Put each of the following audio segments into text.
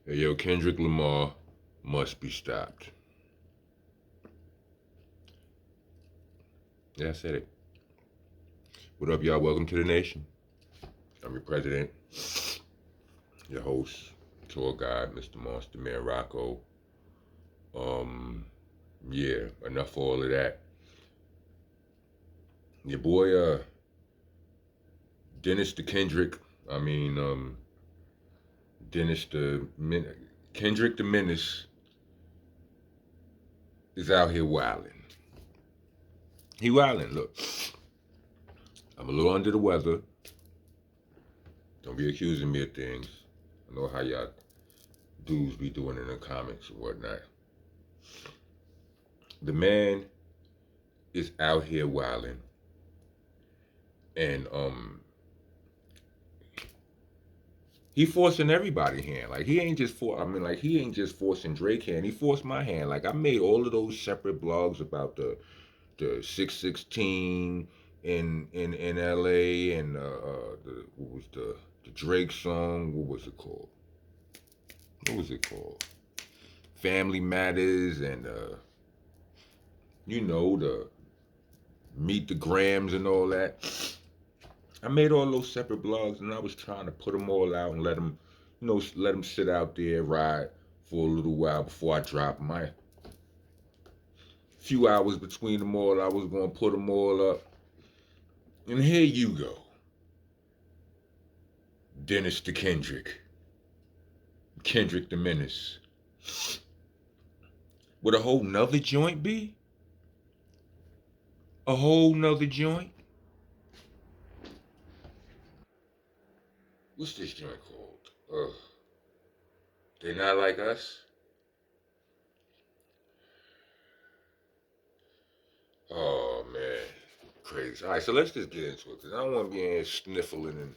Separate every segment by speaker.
Speaker 1: Hey, yo, Kendrick Lamar must be stopped. Yeah, I said it. What up, y'all? Welcome to the nation. I'm your president, your host, tour guide, Mr. Monster Man Rocco. Um, yeah, enough of all of that. Your boy, Dennis the Kendrick. I mean, Dennis the Kendrick the Menace is out here wilding. He wilding. Look, I'm a little under the weather. Don't be accusing me of things. I know how y'all dudes be doing in the comments and whatnot. The man is out here wilding, and he forcing everybody hand. Like he ain't just for. I mean, like he ain't just forcing Drake hand. He forced my hand. Like I made all of those separate blogs about the 616 in L.A. and the what was the Drake song? What was it called? What was it called? Family Matters and the Meet the Grams and all that. I made all those separate blogs, and I was trying to put them all out and let them sit out there, ride for a little while before I drop my few hours between them all. I was gonna put them all up, and here you go, Dennis the Kendrick, Kendrick the Menace, would a whole nother joint be? A whole nother joint? What's this joint called? They not like us. Oh man, crazy. All right, so let's just get into it because I don't want to be in here sniffling and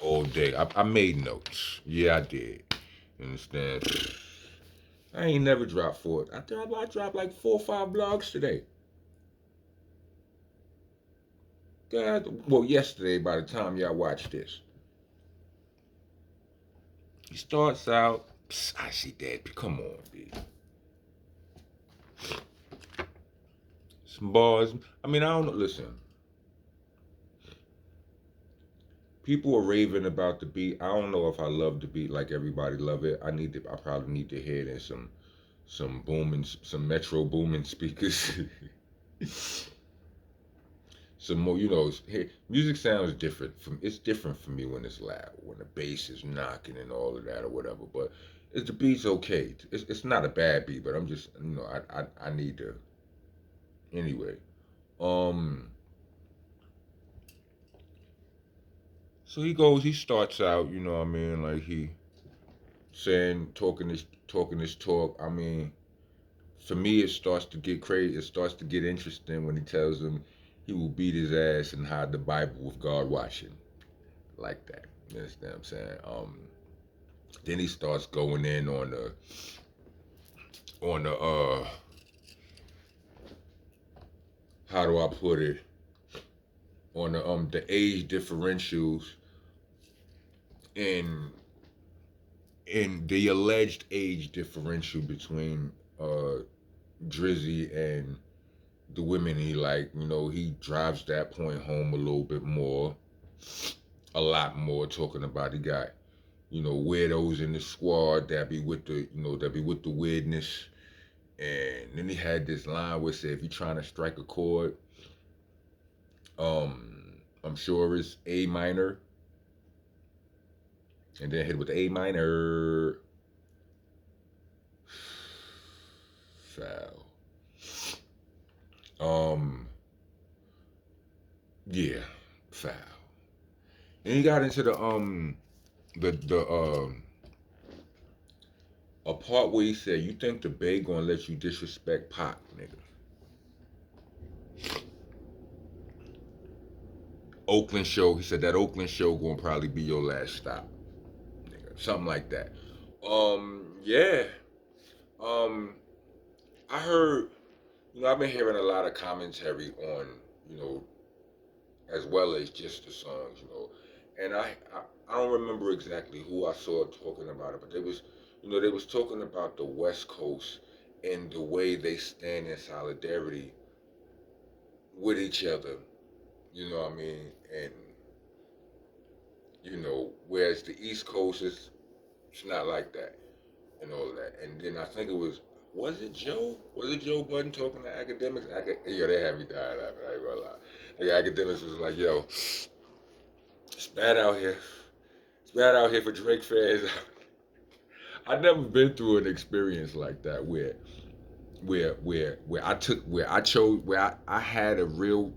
Speaker 1: all day. I made notes. Yeah, I did. You understand? I ain't never dropped four. I dropped like 4 or 5 blogs today. God, well, yesterday by the time y'all watch this. He starts out. I see that. Come on, B. Some bars. I mean, I don't know. Listen, people are raving about the beat. I don't know if I love the beat like everybody love it. I probably need to hear it in some booming, some metro booming speakers. Some more, hey, music sounds different. It's different for me when it's loud, when the bass is knocking and all of that or whatever. But the beat's okay. It's not a bad beat, but I'm just, I need to anyway. Um, so he starts out, you know what I mean, like he saying, talking this talk. I mean, for me, it starts to get crazy. It starts to get interesting when he tells him he will beat his ass and hide the Bible with God watching, like that. You understand what I'm saying? Then he starts going in on the how do I put it, on the age differentials in the alleged age differential between Drizzy and the women he like. He drives that point home a little bit more, a lot more, talking about he got weirdos in the squad that be with the weirdness. And then he had this line where it said, if you're trying to strike a chord, I'm sure it's A minor, and then hit with A minor, foul. Um, yeah, foul. And he got into the a part where he said, "You think the Bay gonna let you disrespect Pac, nigga?" Oakland show. He said that Oakland show gonna probably be your last stop, nigga. Something like that. Yeah. Um, I heard. I've been hearing a lot of commentary on, you know, as well as just the songs, and I don't remember exactly who I saw talking about it, but they was talking about the West Coast and the way they stand in solidarity with each other. You know what I mean? And whereas the East Coast is it's not like that and all of that. And then I think it was it Joe? Was it Joe Budden talking to academics? Yeah, they had me dying laughing. I ain't gonna lie. The academics was like, "Yo, it's bad out here. It's bad out here for Drake fans." I've never been through an experience like that where I took where I chose where I had a real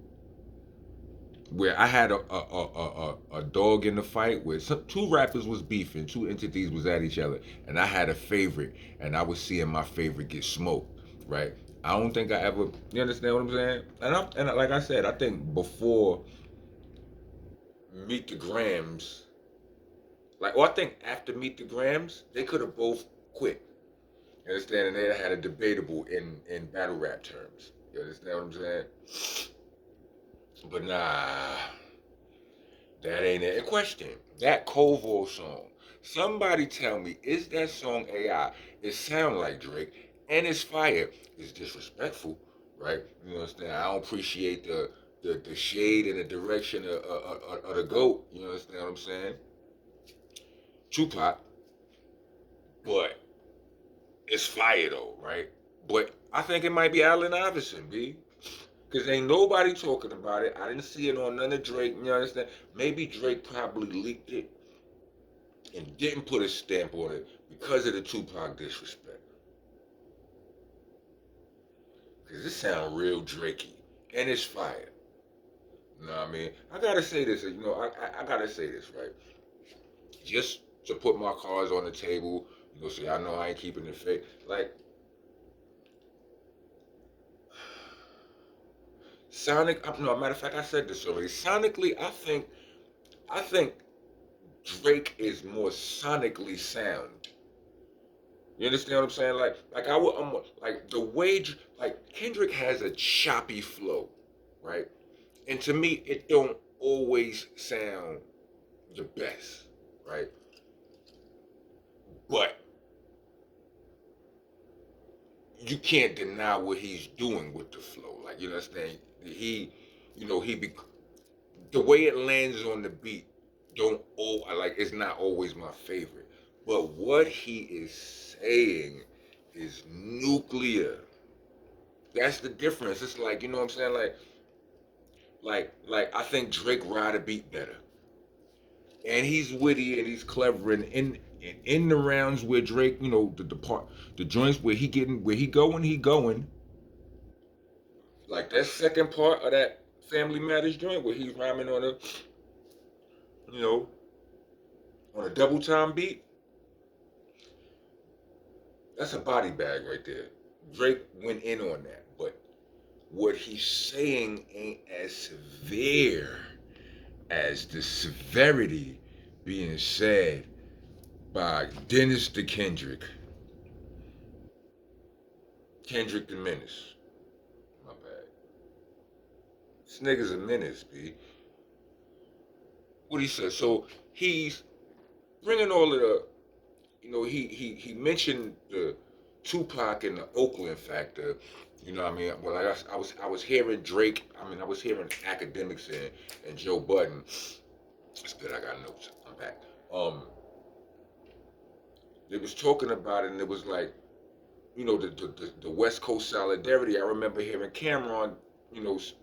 Speaker 1: where I had a dog in the fight where two rappers was beefing, two entities was at each other, and I had a favorite, and I was seeing my favorite get smoked, right? I don't think I ever, you understand what I'm saying? And like I said, I think before Meet the Grams, or I think after Meet the Grams, they could have both quit. You understand? And they had a debatable in battle rap terms. You understand what I'm saying? But nah, that ain't it. And question, that Kovo song. Somebody tell me, is that song AI? It sound like Drake, and it's fire. It's disrespectful, right? You understand? I don't appreciate the shade and the direction of the goat. You understand what I'm saying? Tupac, but it's fire though, right? But I think it might be Allen Iverson, B. Cause ain't nobody talking about it. I didn't see it on none of Drake. You understand? Maybe Drake probably leaked it and didn't put a stamp on it because of the Tupac disrespect. Cause it sound real Drakey and it's fire. You know what I mean? I gotta say this. I gotta say this right. Just to put my cards on the table. So y'all know I ain't keeping it fake. Like Sonic. No, matter of fact, I said this already. Sonically, I think Drake is more sonically sound. You understand what I'm saying? Like the way like Kendrick has a choppy flow, right? And to me, it don't always sound the best, right? But you can't deny what he's doing with the flow. Like you understand, he, he be the way it lands on the beat. Don't like it's not always my favorite, but what he is saying is nuclear. That's the difference. It's like what I'm saying. Like I think Drake ride a beat better, and he's witty and he's clever. And in the rounds where Drake, the joints where he going. Like that second part of that Family Matters joint where he's rhyming you know, on a double time beat. That's a body bag right there. Drake went in on that, but what he's saying ain't as severe as the severity being said by Dennis the Kendrick. Kendrick the Menace. My bad. This nigga's a menace, B. What he said. So he's bringing all of the, he mentioned the Tupac and the Oakland factor. You know what I mean? Well, I was hearing Drake. I mean, I was hearing academics and Joe Budden. It's good. I got notes. I'm back. They was talking about it, and it was like, the West Coast solidarity. I remember hearing Cameron,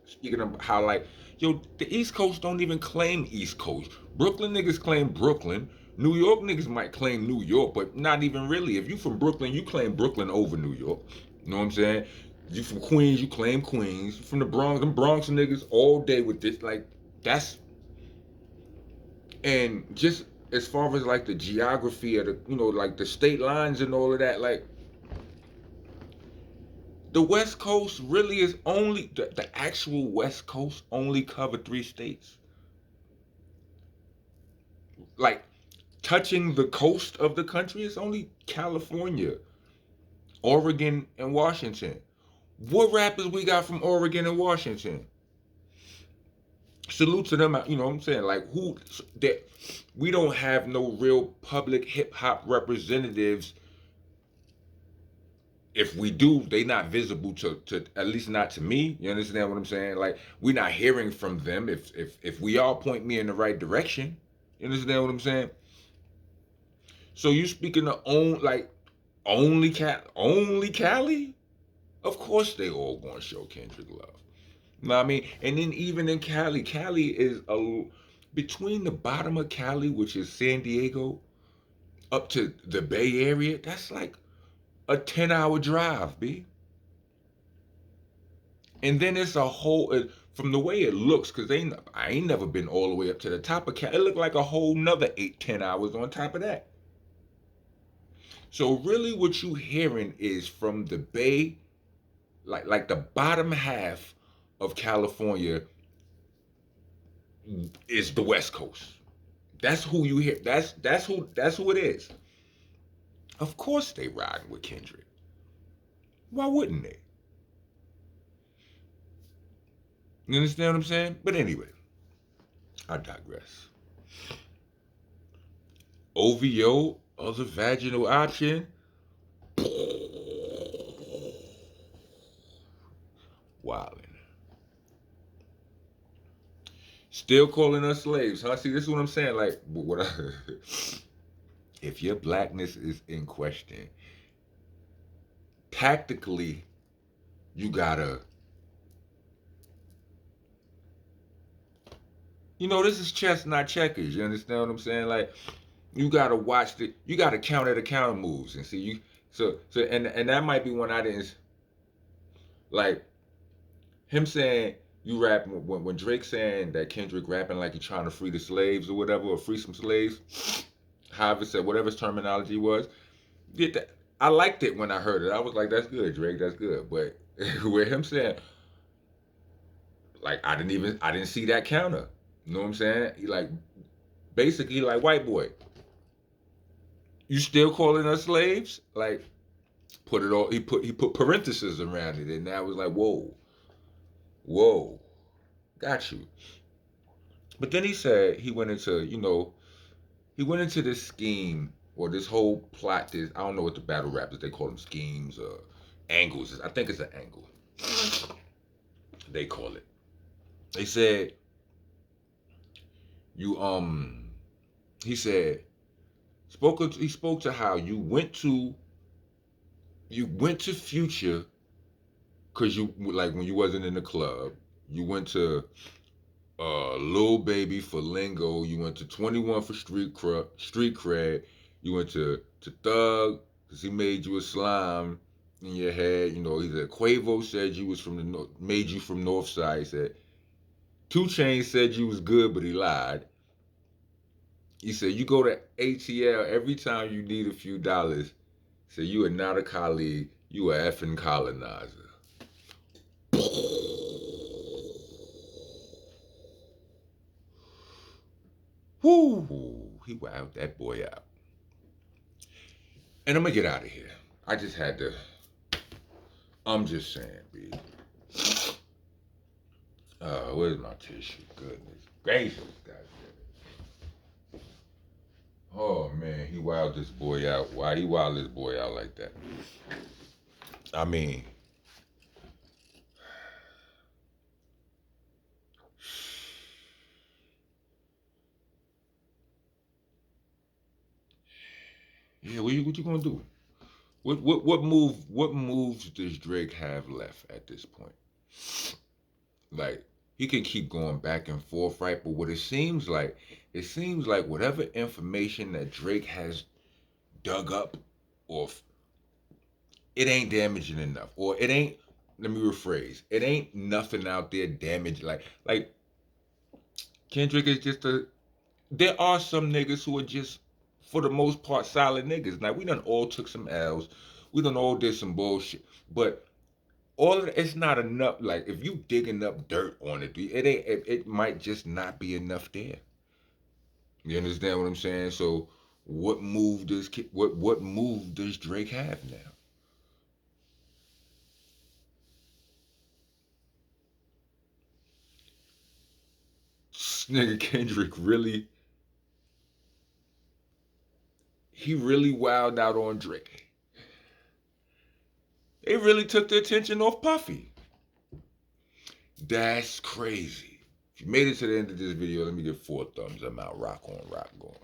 Speaker 1: speaking of how like, the East Coast don't even claim East Coast. Brooklyn niggas claim Brooklyn. New York niggas might claim New York, but not even really. If you from Brooklyn, you claim Brooklyn over New York. You know what I'm saying? You from Queens, you claim Queens. You from the Bronx, them Bronx niggas all day with this. Like, that's, and just as far as like the geography of the, like the state lines and all of that, like, the West Coast really is only the actual West Coast only cover 3 states. Like touching the coast of the country is only California, Oregon, and Washington. What rappers we got from Oregon and Washington? salute to them. You know what I'm saying? Like who that we don't have no real public hip hop representatives. If we do, they not visible to at least not to me. You understand what I'm saying? Like we're not hearing from them. If we all point me in the right direction, you understand what I'm saying? So you speaking of only Cali? Of course they all gonna show Kendrick love. You know what I mean? And then even in Cali, Cali is between the bottom of Cali, which is San Diego, up to the Bay Area. That's like a 10-hour drive, b. And then it's a whole from the way it looks, cause I ain't never been all the way up to the top of Cali. It looked like a whole nother 8-10 hours on top of that. So really, what you hearing is from the Bay, like the bottom half of California is the West Coast. That's who you hear. That's who it is. Of course they riding with Kendrick. Why wouldn't they? You understand what I'm saying? But anyway, I digress. OVO, other vaginal option. Wildin'. Still calling us slaves, huh? See, this is what I'm saying. Like, what I, if your blackness is in question, tactically, you gotta, this is chess, not checkers. You understand what I'm saying? Like, you gotta watch you gotta counter the counter moves and see you. And that might be one I didn't like. Him saying you rap when Drake saying that Kendrick rapping like he trying to free the slaves or whatever, or free some slaves. However said, whatever his terminology was. Get that. I liked it when I heard it. I was like, that's good, Drake, that's good. But with him saying, like, I didn't see that counter. You know what I'm saying? He like basically like white boy. You still calling us slaves? Like put it all he put parentheses around it, and that was like, whoa, got you. But then he said he went into this scheme or this whole plot. This I don't know what the battle rappers they call them schemes or angles. I think it's an angle. They call it. They said you he said he spoke to how you went to Future because you like when you wasn't in the club. You went to Lil Baby for Lingo. You went to 21 for Street Cred. You went to Thug because he made you a slime in your head. He said Quavo said you was from the north, made you from Northside. He said 2 Chainz said you was good, but he lied. He said you go to ATL every time you need a few dollars. He said you are not a colleague, you are effing colonizer. Whoo! He wowed that boy out. And I'm gonna get out of here. I just had to. I'm just saying, B. Where's my tissue? Goodness gracious, goddamn. Oh man, he wowed this boy out. Why he wowed this boy out like that? I mean, yeah. What you gonna do? What moves does Drake have left at this point? Like he can keep going back and forth, right? But what it seems like whatever information that Drake has dug up, or it ain't damaging enough, or it ain't. Let me rephrase. It ain't nothing out there damaged. Like Kendrick is just a. There are some niggas who are just, for the most part, solid niggas. Now we done all took some L's. We done all did some bullshit, but all of it's not enough. Like if you digging up dirt on it, it ain't. It might just not be enough there. You understand what I'm saying? So, what move does Drake have now? nigga Kendrick really, he really wowed out on Drake. They really took the attention off Puffy. That's crazy. If you made it to the end of this video, let me get 4 thumbs. I'm out. Rock on, rock going.